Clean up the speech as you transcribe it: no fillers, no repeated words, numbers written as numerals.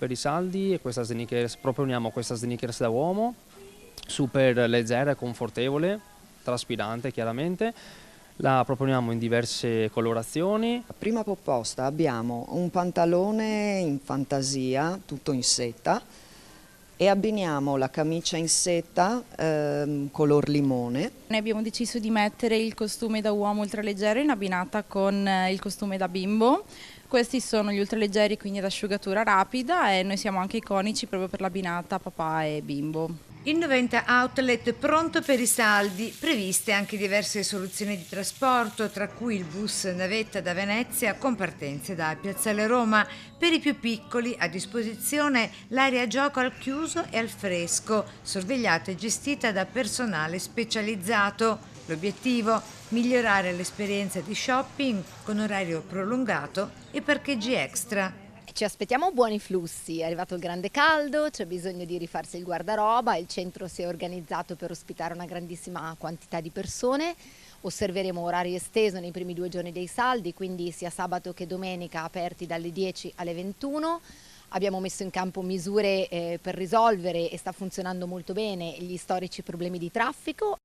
per i saldi e questa sneakers, proponiamo questa sneakers da uomo, super leggera e confortevole, traspirante chiaramente. La proponiamo in diverse colorazioni. Prima proposta abbiamo un pantalone in fantasia, tutto in seta, e abbiniamo la camicia in seta color limone. Noi abbiamo deciso di mettere il costume da uomo ultraleggero in abbinata con il costume da bimbo. Questi sono gli ultraleggeri, quindi ad asciugatura rapida, e noi siamo anche iconici proprio per l'abbinata papà e bimbo. Il 90 Outlet pronto per i saldi, previste anche diverse soluzioni di trasporto, tra cui il bus navetta da Venezia con partenze da Piazzale Roma. Per i più piccoli a disposizione l'area gioco al chiuso e al fresco, sorvegliata e gestita da personale specializzato. L'obiettivo? Migliorare l'esperienza di shopping con orario prolungato e parcheggi extra. Ci aspettiamo buoni flussi, è arrivato il grande caldo, c'è bisogno di rifarsi il guardaroba, il centro si è organizzato per ospitare una grandissima quantità di persone, osserveremo orari esteso nei primi 2 giorni dei saldi, quindi sia sabato che domenica aperti dalle 10 alle 21. Abbiamo messo in campo misure per risolvere, e sta funzionando molto bene, gli storici problemi di traffico.